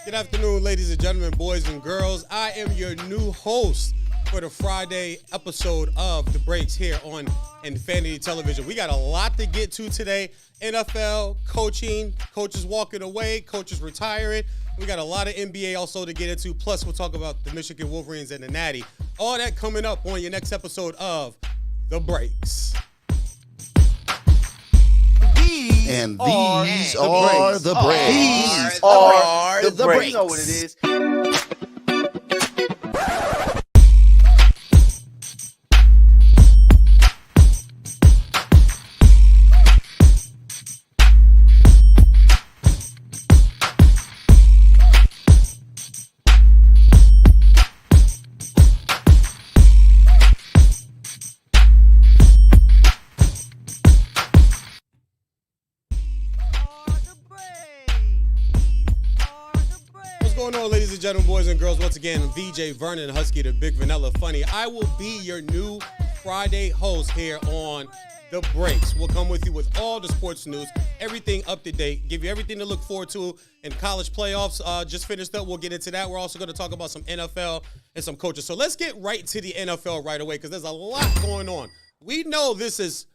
Good afternoon, ladies and gentlemen, boys and girls. I am your new host for the Friday episode of The Breaks here on Infanity Television. We got a lot to get to today. NFL, coaching, coaches walking away, coaches retiring. We got a lot of NBA also to get into. Plus, we'll talk about the Michigan Wolverines and the Natty. All that coming up on your next episode of The Breaks. And these are the breaks. These are the breaks. You know what it is. Ladies and gentlemen, boys and girls, once again, Veejay, Vernon, Huskey, the Big Vanilla Funny. I will be your new Friday host here on The Breaks. We'll come with you with all the sports news, everything up to date, give you everything to look forward to in college playoffs. Just finished up. We'll get into that. We're also going to talk about some NFL and some coaches. So let's get right to the NFL right away because there's a lot going on. We know this is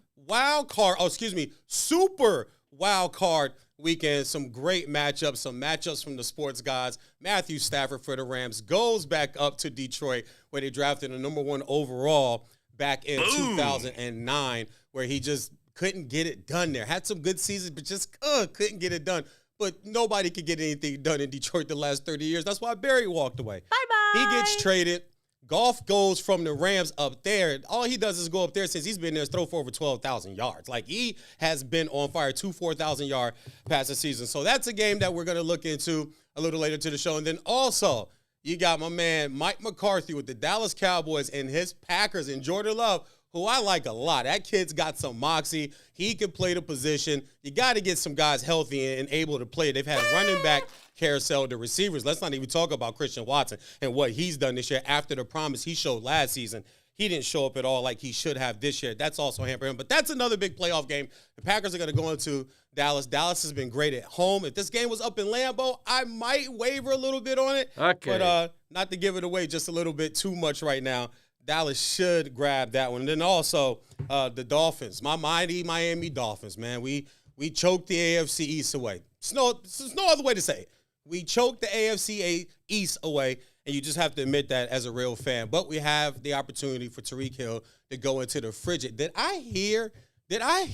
super wild card weekend. Some great matchups, some matchups from the sports gods. Matthew Stafford for the Rams goes back up to Detroit where they drafted the number one overall back in 2009, where he just couldn't get it done there. Had some good seasons, but just couldn't get it done. But nobody could get anything done in Detroit the last 30 years. That's why Barry walked away. Bye-bye. He gets traded. Goff goes from the Rams up there. All he does is go up there since he's been there is throw for over 12,000 yards. Like, he has been on fire, 4,000-yard passing season. So that's a game that we're going to look into a little later to the show. And then also, you got my man Mike McCarthy with the Dallas Cowboys and his Packers and Jordan Love, who I like a lot. That kid's got some moxie. He can play the position. You got to get some guys healthy and able to play. They've had running back carousel, the receivers. Let's not even talk about Christian Watson and what he's done this year after the promise he showed last season. He didn't show up at all like he should have this year. That's also hampering him. But that's another big playoff game. The Packers are going to go into Dallas. Dallas has been great at home. If this game was up in Lambeau, I might waver a little bit on it. Okay. But not to give it away just a little bit too much right now. Dallas should grab that one. And then also the Dolphins, my mighty Miami Dolphins, man. We choked the AFC East away. There's no other way to say it. We choked the AFC East away, and you just have to admit that as a real fan. But we have the opportunity for Tyreek Hill to go into the frigid. Did I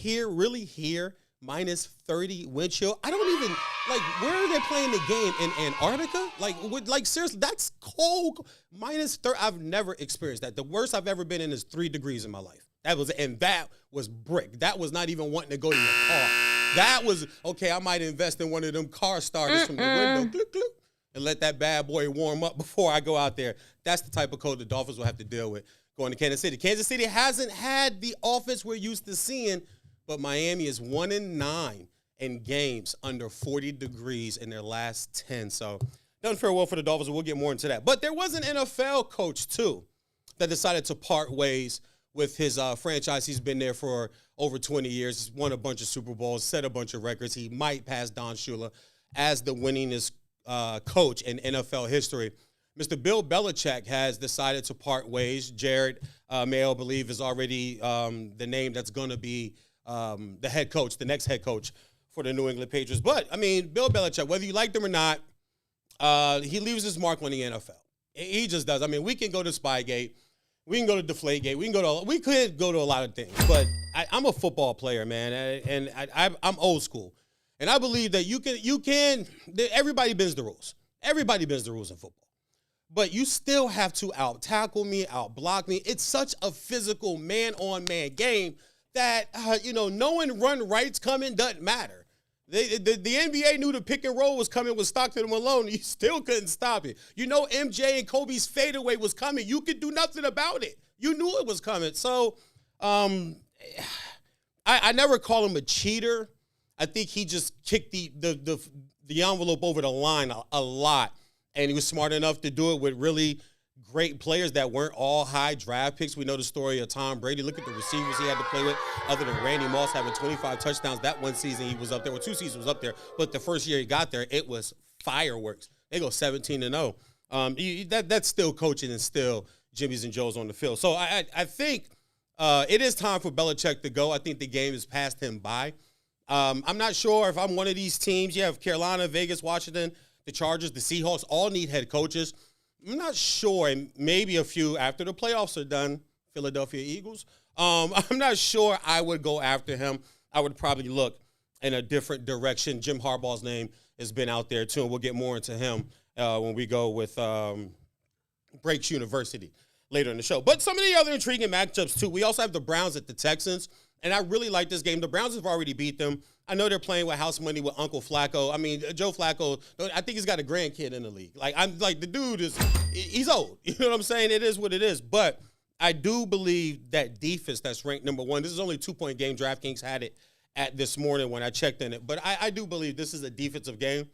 really hear minus 30 wind chill? I don't even, where are they playing the game? In Antarctica? Seriously, that's cold. Minus 30, I've never experienced that. The worst I've ever been in is 3 degrees in my life. That was brick. That was not even wanting to go to your car. That was, okay, I might invest in one of them car starters from the window, click, click, and let that bad boy warm up before I go out there. That's the type of code the Dolphins will have to deal with going to Kansas City. Kansas City hasn't had the offense we're used to seeing, but Miami is 1-9 in games under 40 degrees in their last 10. So doesn't fare well for the Dolphins. We'll get more into that. But there was an NFL coach, too, that decided to part ways with his franchise. He's been there for over 20 years. He's won a bunch of Super Bowls, set a bunch of records. He might pass Don Shula as the winningest coach in NFL history. Mr. Bill Belichick has decided to part ways. Jared Mayo, I believe, is already the name that's going to be the head coach, the next head coach for the New England Patriots. But, I mean, Bill Belichick, whether you liked him or not, he leaves his mark on the NFL. He just does. I mean, we can go to Spygate. We can go to Deflategate. We could go to a lot of things. But I'm a football player, man, and I'm old school. And I believe that everybody bends the rules. Everybody bends the rules in football. But you still have to out-tackle me, out-block me. It's such a physical man-on-man game that, knowing run rights coming doesn't matter. The NBA knew the pick and roll was coming with Stockton and Malone. You still couldn't stop it. MJ and Kobe's fadeaway was coming. You could do nothing about it. You knew it was coming. So I never call him a cheater. I think he just kicked the envelope over the line a lot, and he was smart enough to do it with really great players that weren't all high draft picks. We know the story of Tom Brady. Look at the receivers he had to play with, other than Randy Moss having 25 touchdowns. That one season he was up there, 2 seasons was up there, but the first year he got there, it was fireworks. They go 17-0. That's still coaching and still Jimmy's and Joe's on the field. So I think it is time for Belichick to go. I think the game has passed him by. I'm not sure if I'm one of these teams. You have Carolina, Vegas, Washington, the Chargers, the Seahawks, all need head coaches. I'm not sure, and maybe a few after the playoffs are done, Philadelphia Eagles. I'm not sure I would go after him. I would probably look in a different direction. Jim Harbaugh's name has been out there, too, and we'll get more into him when we go with Breaks University later in the show. But some of the other intriguing matchups, too. We also have the Browns at the Texans, and I really like this game. The Browns have already beat them. I know they're playing with house money with Uncle Flacco. I mean, Joe Flacco, I think he's got a grandkid in the league. The dude he's old. You know what I'm saying? It is what it is. But I do believe that defense that's ranked number one. This is only a 2-point game. DraftKings had it at this morning when I checked in it. But I do believe this is a defensive game.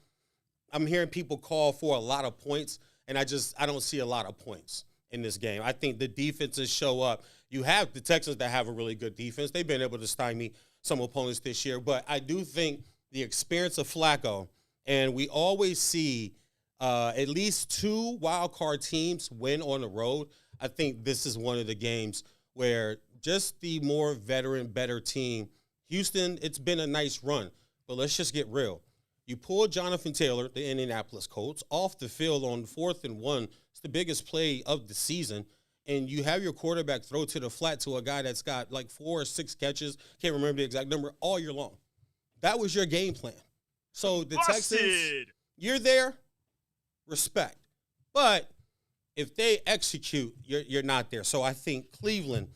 I'm hearing people call for a lot of points, and I don't see a lot of points in this game. I think the defenses show up. You have the Texans that have a really good defense. They've been able to stymie some opponents this year. But I do think the experience of Flacco, and we always see at least 2 wild card teams win on the road. I think this is one of the games where just the more veteran, better team, Houston, it's been a nice run. But let's just get real. You pull Jonathan Taylor, the Indianapolis Colts, off the field on 4th and 1. It's the biggest play of the season. And you have your quarterback throw to the flat to a guy that's got like 4 or 6 catches, can't remember the exact number, all year long. That was your game plan. So the Texans, you're there, respect. But if they execute, you're not there. So I think Cleveland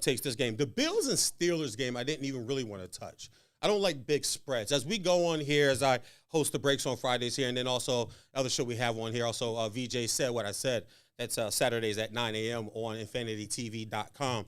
takes this game. The Bills and Steelers game, I didn't even really want to touch. I don't like big spreads. As we go on here, as I host the Breaks on Fridays here, and then also other show we have on here, also Veejay said what I said. That's Saturdays at 9 a.m. on infinitytv.com.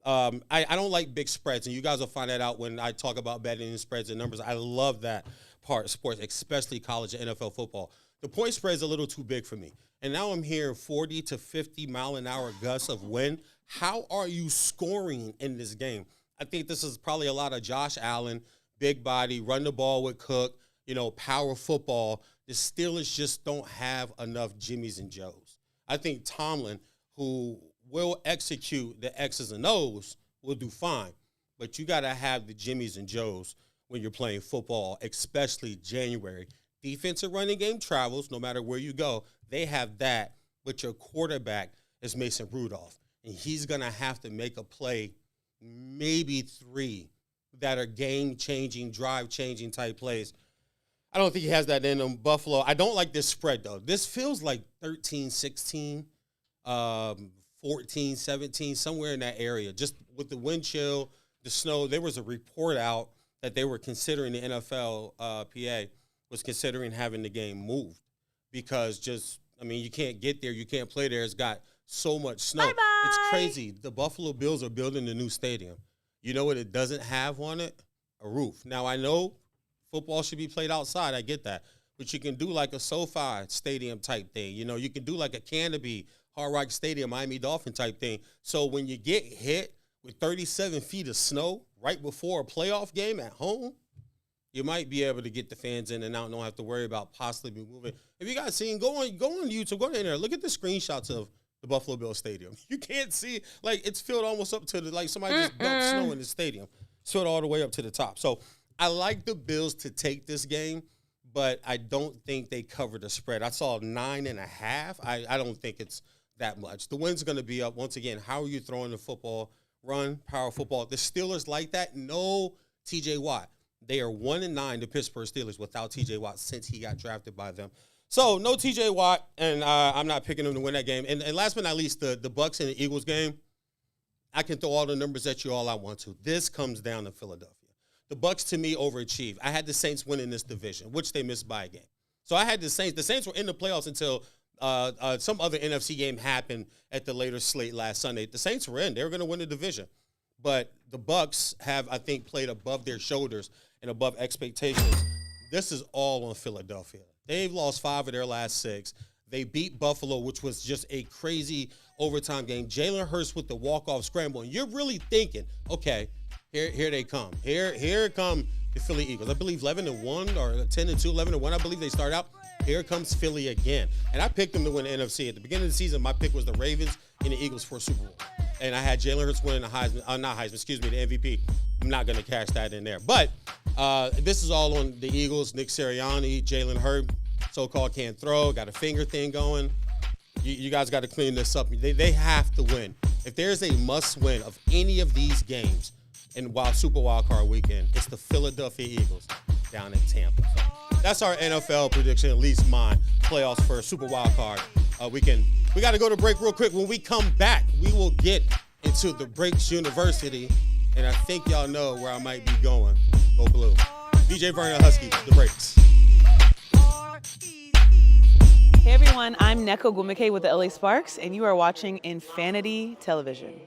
I don't like big spreads, and you guys will find that out when I talk about betting and spreads and numbers. I love that part of sports, especially college and NFL football. The point spread is a little too big for me. And now I'm hearing 40 to 50 mile an hour gusts of wind. How are you scoring in this game? I think this is probably a lot of Josh Allen, big body, run the ball with Cook, power football. The Steelers just don't have enough Jimmys and Joes. I think Tomlin, who will execute the X's and O's, will do fine. But you got to have the Jimmys and Joes when you're playing football, especially January. Defensive running game travels no matter where you go. They have that, but your quarterback is Mason Rudolph, and he's going to have to make a play, maybe 3, that are game-changing, drive-changing type plays. I don't think he has that in him. Buffalo, I don't like this spread, though. This feels like 13-16, 14-17, somewhere in that area. Just with the wind chill, the snow, there was a report out that they were considering, the NFL PA was considering having the game moved because you can't get there. You can't play there. It's got so much snow. Bye-bye. It's crazy. The Buffalo Bills are building a new stadium. You know what it doesn't have on it? A roof. Now, I know football should be played outside. I get that. But you can do like a SoFi Stadium type thing. You can do like a Canopy, Hard Rock Stadium, Miami Dolphin type thing. So when you get hit with 37 feet of snow right before a playoff game at home, you might be able to get the fans in and out and don't have to worry about possibly moving. If you guys seen, go on YouTube, go in there, look at the screenshots of the Buffalo Bills Stadium. You can't see, it's filled almost up to somebody just dumped snow in the stadium. It's filled all the way up to the top. So I like the Bills to take this game, but I don't think they cover the spread. I saw 9.5. I don't think it's that much. The wind's going to be up. Once again, how are you throwing the football? Run, power football. The Steelers like that. No T.J. Watt. They are 1-9, the Pittsburgh Steelers, without T.J. Watt since he got drafted by them. So no T.J. Watt, and I'm not picking them to win that game. And last but not least, the Bucks and the Eagles game, I can throw all the numbers at you all I want to. This comes down to Philadelphia. The Bucks, to me, overachieved. I had the Saints winning this division, which they missed by a game. So I had the Saints. The Saints were in the playoffs until some other NFC game happened at the later slate last Sunday. The Saints were in. They were going to win the division. But the Bucks have, I think, played above their shoulders and above expectations. This is all on Philadelphia. They've lost 5 of their last 6. They beat Buffalo, which was just a crazy overtime game. Jalen Hurts with the walk-off scramble. And you're really thinking, okay, here they come. Here come the Philly Eagles. I believe 11-1 or 10-2, 11-1. I believe they start out. Here comes Philly again. And I picked them to win the NFC. At the beginning of the season, my pick was the Ravens and the Eagles for a Super Bowl. And I had Jalen Hurts winning the the MVP. I'm not going to cash that in there. But this is all on the Eagles. Nick Sirianni, Jalen Hurts, so-called can't throw, got a finger thing going. You guys got to clean this up. They have to win. If there's a must-win of any of these games in Super Wild Card Weekend, it's the Philadelphia Eagles down in Tampa. So that's our NFL prediction, at least mine. Playoffs for Super Wild Card Weekend. We got to go to break real quick. When we come back, we will get into the Breaks University, and I think y'all know where I might be going. Go Blue. Veejay, Vernon, Huskey, the Breaks. Hey everyone, I'm Neko Gumike with the LA Sparks, and you are watching Infanity Television.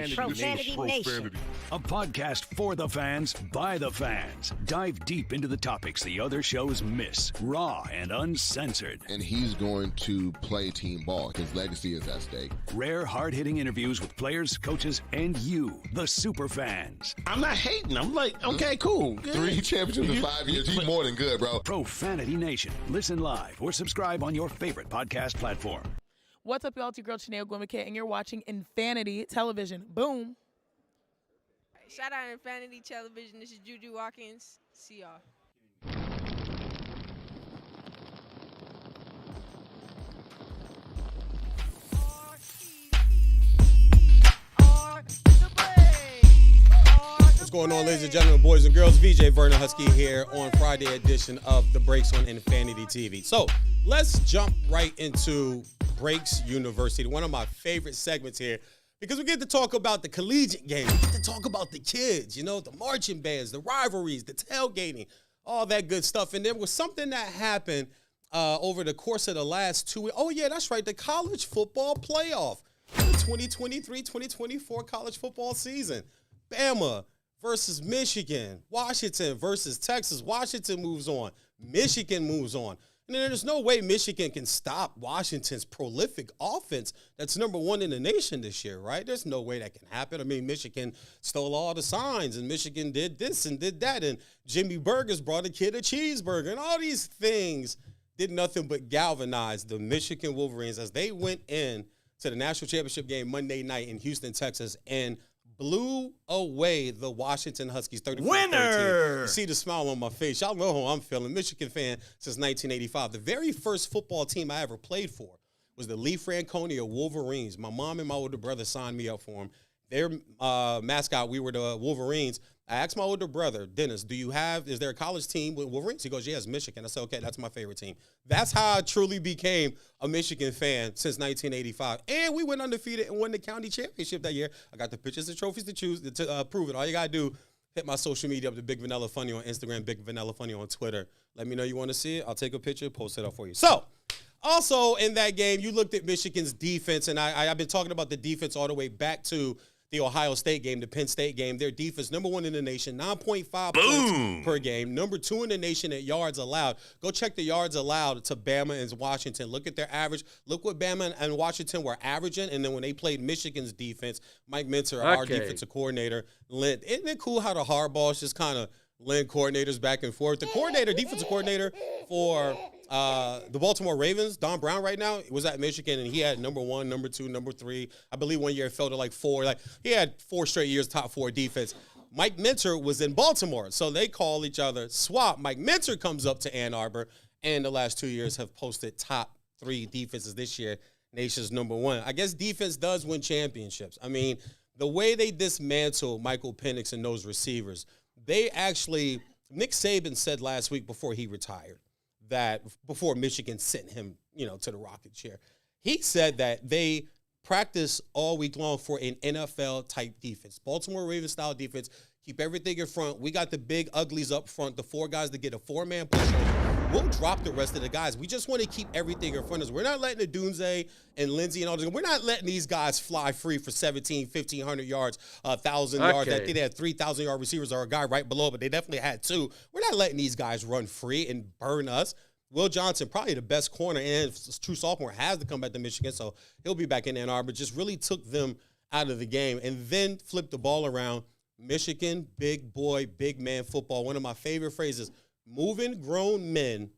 Profanity Nation. A podcast for the fans, by the fans. Dive deep into the topics the other shows miss. Raw and uncensored. And he's going to play team ball. His legacy is at stake. Rare, hard-hitting interviews with players, coaches, and you, the super fans. I'm not hating. I'm like, okay, cool. 3 championships in 5 years. He's more than good, bro. Profanity Nation. Listen live or subscribe on your favorite podcast platform. What's up, y'all? It's your girl, Chanel Gwimike, and you're watching Infanity Television. Boom. Shout out Infanity Television. This is Juju Watkins. See y'all. What's going on, ladies and gentlemen, boys and girls? Veejay, Vernon, Huskey here on Friday edition of The Breaks on Infanity TV. So let's jump right into Breaks University, one of my favorite segments here, because we get to talk about the collegiate game. We get to talk about the kids, the marching bands, the rivalries, the tailgating, all that good stuff. And there was something that happened over the course of the last 2 weeks. Oh, yeah, that's right, the college football playoff, the 2023-2024 college football season. Bama versus Michigan, Washington versus Texas. Washington moves on. Michigan moves on. And there's no way Michigan can stop Washington's prolific offense that's number 1 in the nation this year, right? There's no way that can happen. I mean, Michigan stole all the signs, and Michigan did this and did that, and Jimmy Burgers brought a kid a cheeseburger, and all these things did nothing but galvanize the Michigan Wolverines as they went in to the national championship game Monday night in Houston, Texas, and blew away the Washington Huskies 34-13. Winner! You see the smile on my face. Y'all know how I'm feeling. Michigan fan since 1985. The very first football team I ever played for was the Lee Franconia Wolverines. My mom and my older brother signed me up for them. Their mascot, we were the Wolverines. I asked my older brother, Dennis, is there a college team with Wolverines? He goes, yes, Michigan. I said, okay, that's my favorite team. That's how I truly became a Michigan fan since 1985. And we went undefeated and won the county championship that year. I got the pictures and trophies to prove it. All you got to do, hit my social media up to Big Vanilla Funny on Instagram, Big Vanilla Funny on Twitter. Let me know you want to see it. I'll take a picture, post it up for you. So, also in that game, you looked at Michigan's defense, and I've been talking about the defense all the way back to the Ohio State game, the Penn State game. Their defense, number 1 in the nation, 9.5 points per game. Number 2 in the nation at yards allowed. Go check the yards allowed to Bama and Washington. Look at their average. Look what Bama and Washington were averaging. And then when they played Michigan's defense, Mike Minter, our defensive coordinator, lent. Isn't it cool how the hardballs just kind of lend coordinators back and forth? The defensive coordinator for the Baltimore Ravens, Don Brown, right now, was at Michigan, and he had number 1, number 2, number 3. I believe one year it fell to like 4. Like, he had 4 straight years top 4 defense. Mike Minter was in Baltimore, so they call each other swap. Mike Minter comes up to Ann Arbor, and the last 2 years have posted top 3 defenses this year, nation's number 1. I guess defense does win championships. I mean, the way they dismantle Michael Penix and those receivers, they actually – Nick Saban said last week before he retired that before Michigan sent him, to the rocket chair, he said that they practice all week long for an NFL-type defense, Baltimore Ravens-style defense, keep everything in front. We got the big uglies up front, the 4 guys to get a 4-man push-over. We'll drop the rest of the guys. We just want to keep everything in front of us. We're not letting the Dunze and Lindsey and all this. We're not letting these guys fly free for 1,500 yards, 1,000 yards. I think they had 3,000-yard receivers or a guy right below, but they definitely had 2. We're not letting these guys run free and burn us. Will Johnson, probably the best corner and true sophomore, has to come back to Michigan, so he'll be back in Ann Arbor. Just really took them out of the game and then flipped the ball around. Michigan, big boy, big man football. One of my favorite phrases, moving grown men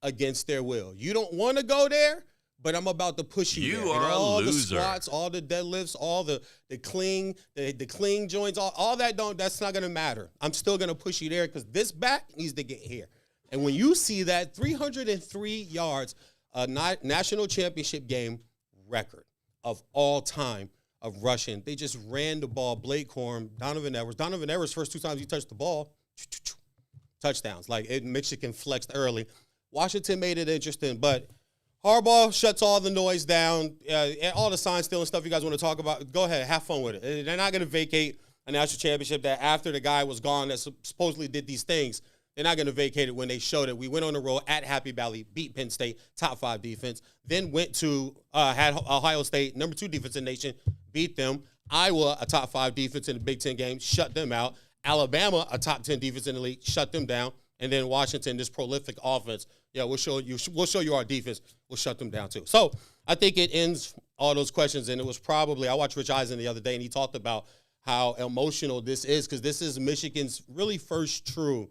against their will. You don't want to go there, but I'm about to push you there. You are all a loser. The squats, all the deadlifts, all the cling, the cling joints, all that that's not going to matter. I'm still going to push you there because this back needs to get here. And when you see that 303 yards, a national championship game record of all time of rushing, they just ran the ball. Blake Corum, Donovan Edwards, first 2 times he touched the ball, touchdowns. Michigan flexed early. Washington made it interesting, but Harbaugh shuts all the noise down, all the sign stealing stuff you guys want to talk about. Go ahead, have fun with it. They're not going to vacate a national championship that after the guy was gone that supposedly did these things. They're not going to vacate it when they showed it. We went on the road at Happy Valley, beat Penn State, top 5 defense, then went to had Ohio State, number 2 defense in the nation, beat them. Iowa, a top 5 defense in the Big Ten game, shut them out. Alabama, a top 10 defense in the league, shut them down. And then Washington, this prolific offense, we'll show you our defense. We'll shut them down too. So I think it ends all those questions. And it was probably, I watched Rich Eisen the other day, and he talked about how emotional this is because this is Michigan's really first true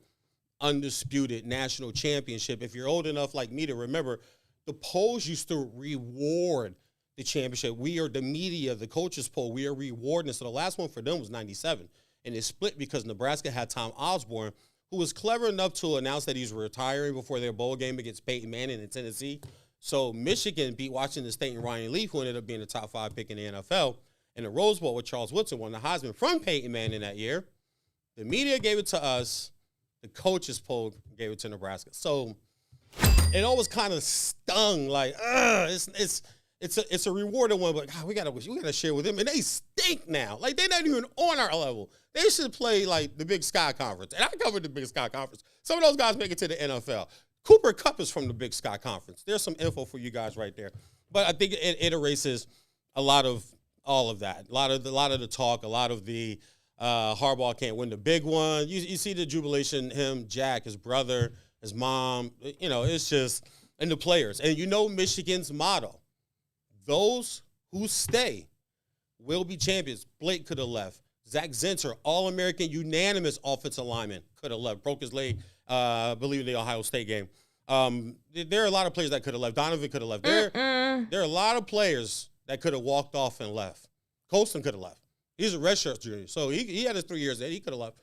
undisputed national championship. If you're old enough like me to remember, the polls used to reward the championship. We are the media, the coaches poll, we are rewarding it. So the last one for them was 97. And it split because Nebraska had Tom Osborne, who was clever enough to announce that he's retiring before their bowl game against Peyton Manning in Tennessee. So Michigan beat Washington State and Ryan Leaf, who ended up being the top 5 pick in the NFL. And the Rose Bowl with Charles Woodson won the Heisman from Peyton Manning that year. The media gave it to us. The coaches poll gave it to Nebraska. So it always kind of stung it's a rewarding one, but God, we gotta share with them. And they stink now. They're not even on our level. They should play the Big Sky Conference. And I covered the Big Sky Conference. Some of those guys make it to the NFL. Cooper Kupp is from the Big Sky Conference. There's some info for you guys right there. But I think it erases a lot of all of that. A lot of the talk, a lot of the Harbaugh can't win the big one. You see the jubilation, him, Jack, his brother, his mom. It's just, and the players. And Michigan's motto, those who stay will be champions. Blake could have left. Zach Zinter, All-American, unanimous offensive lineman, could have left. Broke his leg, I believe, in the Ohio State game. There are a lot of players that could have left. Donovan could have left. There are a lot of players that could have walked off and left. Colston could have left. He's a redshirt junior, so he had his 3 years there. He could have left.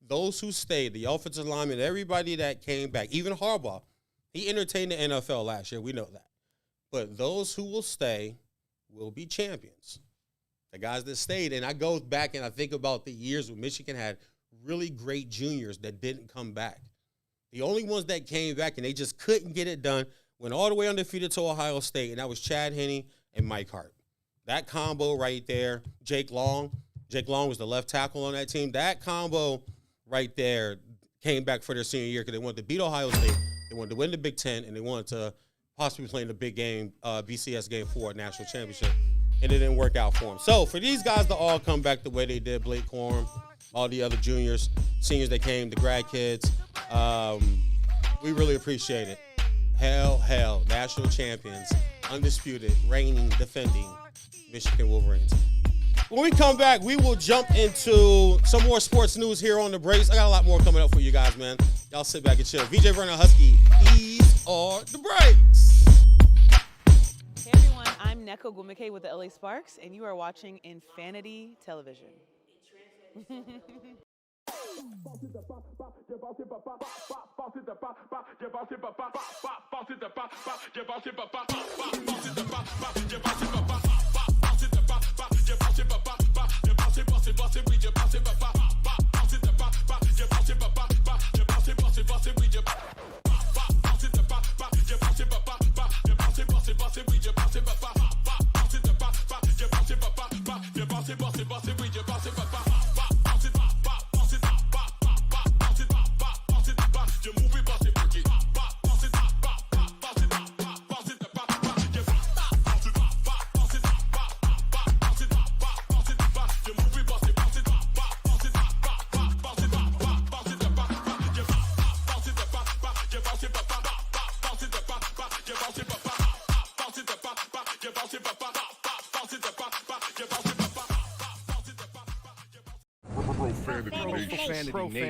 Those who stayed, the offensive linemen, everybody that came back, even Harbaugh, he entertained the NFL last year. We know that. But those who will stay will be champions. The guys that stayed, and I go back and I think about the years when Michigan had really great juniors that didn't come back. The only ones that came back and they just couldn't get it done went all the way undefeated to Ohio State, and that was Chad Henne and Mike Hart. That combo right there, Jake Long was the left tackle on that team. That combo right there came back for their senior year because they wanted to beat Ohio State, they wanted to win the Big Ten, and they wanted to possibly play in the big game, BCS game for a national championship, and it didn't work out for them. So for these guys to all come back the way they did, Blake Corum, all the other juniors, seniors that came, the grad kids, we really appreciate it. Hell, national champions, undisputed, reigning, defending Michigan Wolverines. When we come back, we will jump into some more sports news here on The Breaks. I got a lot more coming up for you guys, man. Y'all sit back and chill. Veejay, Vernon, Huskey, these are The Breaks. Hey everyone, I'm Neko Gumike with the LA Sparks, and you are watching Infanity Television.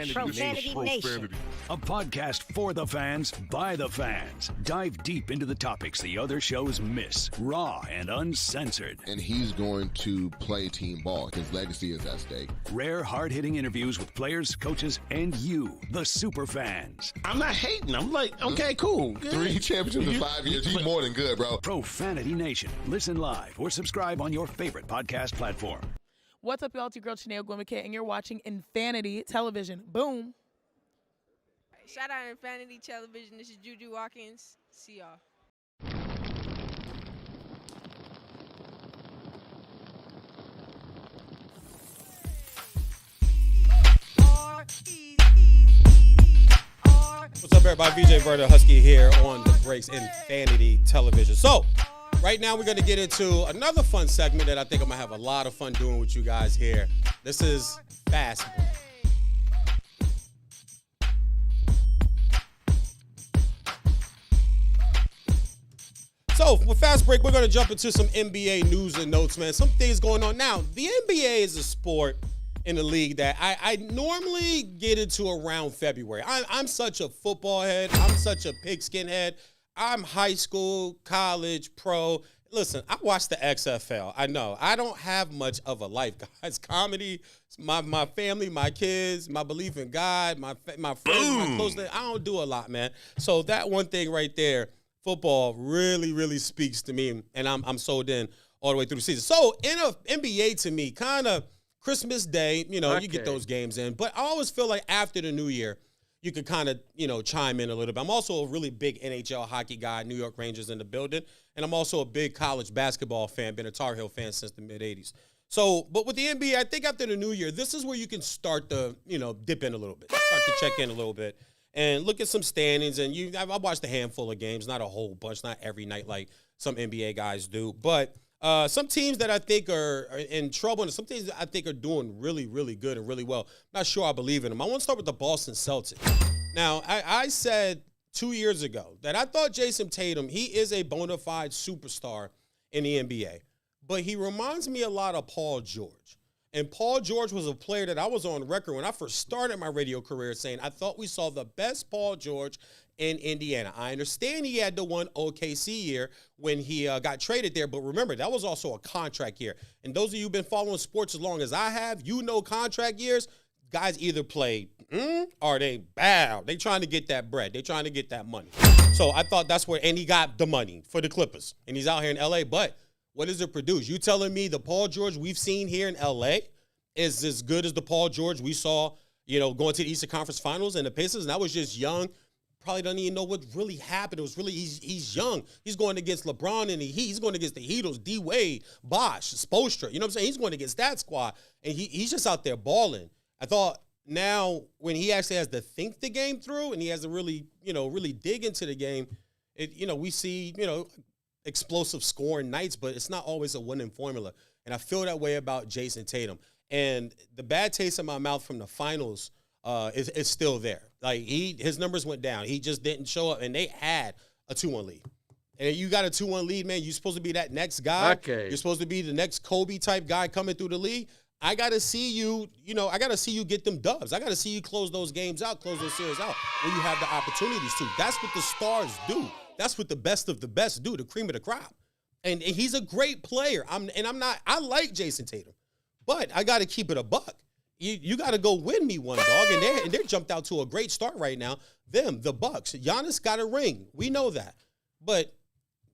Profanity Nation. A podcast for the fans, by the fans. Dive deep into the topics the other shows miss. Raw and uncensored. And he's going to play team ball. His legacy is at stake. Rare, hard-hitting interviews with players, coaches, and you, the super fans. I'm not hating. I'm like, okay, cool. Good. 3 championships in 5 years. He's more than good, bro. Profanity Nation. Listen live or subscribe on your favorite podcast platform. What's up, y'all? It's your girl, Chanel Gwimike, and you're watching Infanity Television. Boom. Shout out Infanity Television. This is Juju Watkins. See y'all. What's up, everybody? Veejay, Vernon, Huskey here on the Breaks Infanity Television. So, right now we're going to get into another fun segment that I think I'm going to have a lot of fun doing with you guys here. This is Fast Break. So, with Fast Break, we're going to jump into some NBA news and notes, man. Some things going on now. The NBA is a sport in the league that I normally get into around February. I'm such a football head. I'm such a pigskin head. I'm high school, college, pro. Listen, I watch the XFL. I know. I don't have much of a life, guys. Comedy, my family, my kids, my belief in God, my friends, my close. I don't do a lot, man. So that one thing right there, football really, really speaks to me, and I'm sold in all the way through the season. So NBA to me, kind of Christmas Day, you get those games in. But I always feel like after the new year, you could kind of, chime in a little bit. I'm also a really big NHL hockey guy, New York Rangers in the building. And I'm also a big college basketball fan, been a Tar Heel fan since the mid-'80s. So, but with the NBA, I think after the new year, this is where you can start to, dip in a little bit, start to check in a little bit and look at some standings. And I watched a handful of games, not a whole bunch, not every night like some NBA guys do. But some teams that I think are in trouble and some teams that I think are doing really, really good and really well. Not sure I believe in them. I want to start with the Boston Celtics. Now, I said 2 years ago that I thought Jason Tatum, he is a bona fide superstar in the NBA. But he reminds me a lot of Paul George. And Paul George was a player that I was on record when I first started my radio career saying I thought we saw the best Paul George in Indiana. I understand he had the one OKC year when he got traded there, but remember, that was also a contract year. And those of you who've been following sports as long as I have, contract years, guys either play or they bow. They trying to get that bread. They trying to get that money. So I thought that's where, and he got the money for the Clippers, and he's out here in L.A., but what does it produce? You telling me the Paul George we've seen here in L.A. is as good as the Paul George we saw, going to the Eastern Conference Finals and the Pacers, and I was just young, probably doesn't even know what really happened. It was really, he's young. He's going against LeBron and he's going against the Heatles, D-Wade, Bosh, Spoelstra. You know what I'm saying? He's going against that squad, and he's just out there balling. I thought now when he actually has to think the game through and he has to really, really dig into the game, we see, explosive scoring nights, but it's not always a winning formula. And I feel that way about Jason Tatum. And the bad taste in my mouth from the finals is still there. Like his numbers went down. He just didn't show up, and they had a 2-1 lead. And you got a 2-1 lead, man. You're supposed to be that next guy. Okay. You're supposed to be the next Kobe type guy coming through the league. I got to see you, I got to see you get them dubs. I got to see you close those games out, close those series out when you have the opportunities to. That's what the stars do. That's what the best of the best do, the cream of the crop. And he's a great player. I like Jason Tatum, but I got to keep it a buck. You got to go win me one, dog. And they're jumped out to a great start right now. The Bucks. Giannis got a ring. We know that. But,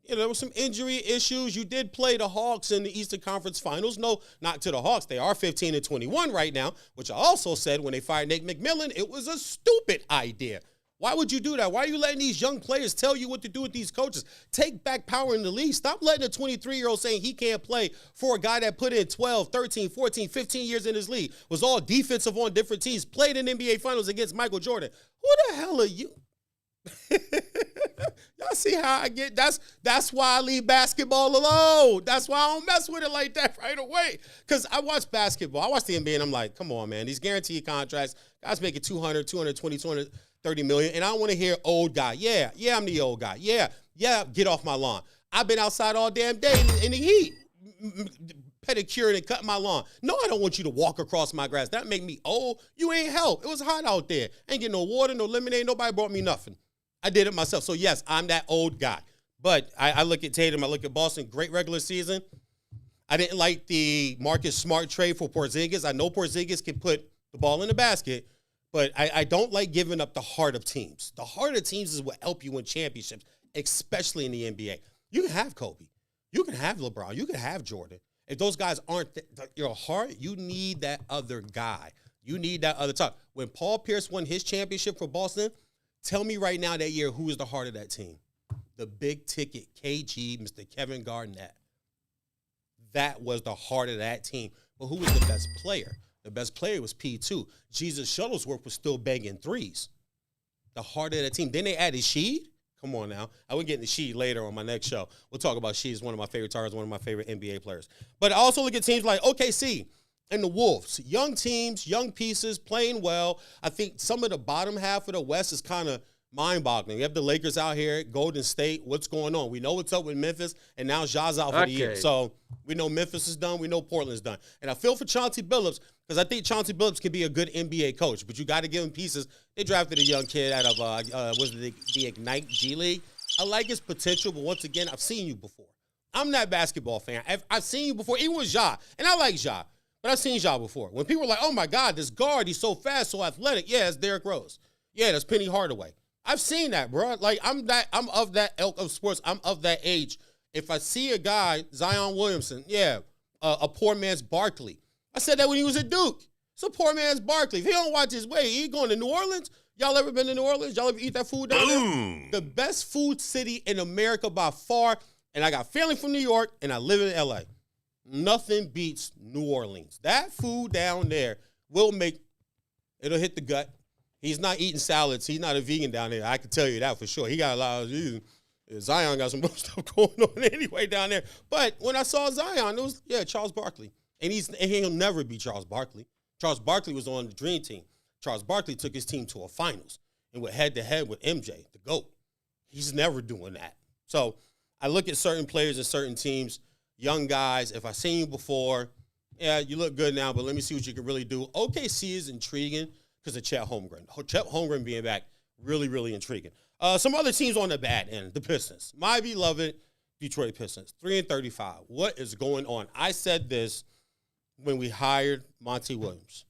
there were some injury issues. You did play the Hawks in the Eastern Conference Finals. No, not to the Hawks. They are 15-21 right now, which I also said when they fired Nate McMillan, it was a stupid idea. Why would you do that? Why are you letting these young players tell you what to do with these coaches? Take back power in the league. Stop letting a 23-year-old saying he can't play for a guy that put in 12, 13, 14, 15 years in his league, was all defensive on different teams, played in NBA Finals against Michael Jordan. Who the hell are you? Y'all see how I get? That's why I leave basketball alone. That's why I don't mess with it like that right away. Because I watch basketball. I watch the NBA, and I'm like, come on, man. These guaranteed contracts, guys making 200, 220, 230 million, and I don't want to hear old guy. Yeah, I'm the old guy. Yeah, get off my lawn. I've been outside all damn day in the heat, pedicuring and cutting my lawn. No, I don't want you to walk across my grass. That make me old. You ain't help. It was hot out there. Ain't getting no water, no lemonade. Nobody brought me nothing. I did it myself. So, yes, I'm that old guy. But I look at Tatum. I look at Boston. Great regular season. I didn't like the Marcus Smart trade for Porzingis. I know Porzingis can put the ball in the basket, but I don't like giving up the heart of teams. The heart of teams is what help you win championships, especially in the NBA. You can have Kobe. You can have LeBron. You can have Jordan. If those guys aren't your heart, you need that other guy. You need that other top. When Paul Pierce won his championship for Boston, tell me right now that year who was the heart of that team. The big ticket, KG, Mr. Kevin Garnett. That was the heart of that team. But who was the best player? The best player was P2. Jesus Shuttlesworth was still banging threes. The heart of that team. Then they added Sheed. Come on now. I will get into Sheed later on my next show. We'll talk about Sheed. He's one of my favorite targets, one of my favorite NBA players. But I also look at teams like OKC and the Wolves. Young teams, young pieces, playing well. I think some of the bottom half of the West is kind of mind-boggling. You have the Lakers out here, Golden State. What's going on? We know what's up with Memphis, and now Ja's out for the year. So we know Memphis is done. We know Portland's done. And I feel for Chauncey Billups because I think Chauncey Billups can be a good NBA coach, but you got to give him pieces. They drafted a young kid out of the Ignite G League. I like his potential, but once again, I've seen you before. I'm not a basketball fan. I've seen you before, even with Ja, and I like Ja, but I've seen Ja before. When people are like, oh, my God, this guard, he's so fast, so athletic. Yeah, it's Derrick Rose. Yeah, that's Penny Hardaway. I've seen that, bro. Like, I'm of that ilk of sports. I'm of that age. If I see a guy, Zion Williamson, a poor man's Barkley. I said that when he was at Duke. It's a poor man's Barkley. If he don't watch his way, he going to New Orleans. Y'all ever been to New Orleans? Y'all ever eat that food down there? The best food city in America by far. And I got family from New York, and I live in L.A. Nothing beats New Orleans. That food down there it'll hit the gut. He's not eating salads. He's not a vegan down there. I can tell you that for sure. He got a lot of Zion got some more stuff going on anyway down there. But when I saw Zion, it was, Charles Barkley. And he'll never be Charles Barkley. Charles Barkley was on the Dream Team. Charles Barkley took his team to a finals and went head-to-head with MJ, the GOAT. He's never doing that. So I look at certain players and certain teams, young guys. If I've seen you before, you look good now, but let me see what you can really do. OKC is intriguing because of Chet Holmgren. Chet Holmgren being back, really, really intriguing. Some other teams on the bad end, the Pistons. My beloved Detroit Pistons, 3-35. What is going on? I said this when we hired Monty Williams.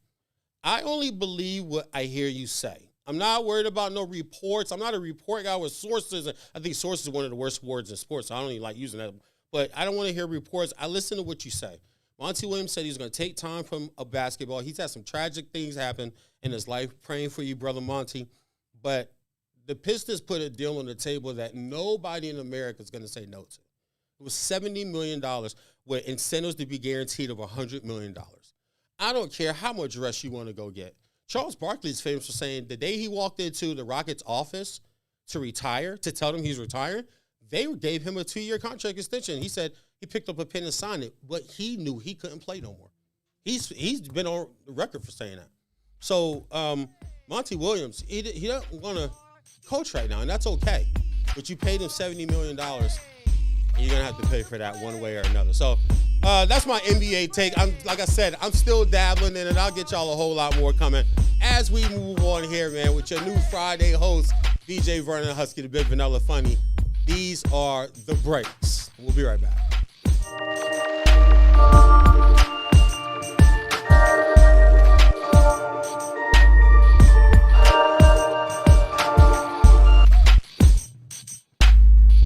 I only believe what I hear you say. I'm not worried about no reports. I'm not a report guy with sources. I think sources is one of the worst words in sports. So I don't even like using that. But I don't want to hear reports. I listen to what you say. Monty Williams said he's going to take time from a basketball. He's had some tragic things happen in his life. Praying for you, Brother Monty. But the Pistons put a deal on the table that nobody in America is going to say no to. It was $70 million with incentives to be guaranteed of $100 million. I don't care how much rest you want to go get. Charles Barkley is famous for saying the day he walked into the Rockets' office to retire, to tell them he's retiring, they gave him a 2-year contract extension. He said he picked up a pen and signed it, but he knew he couldn't play no more. He's been on the record for saying that. So Monty Williams, he doesn't want to coach right now, and that's okay. But you paid him $70 million, and you're going to have to pay for that one way or another. So that's my NBA take. Like I said, I'm still dabbling in it. I'll get y'all a whole lot more coming as we move on here, man, with your new Friday host, Veejay, Vernon, Huskey, the Big Vanilla Funny. These are the breaks. We'll be right back.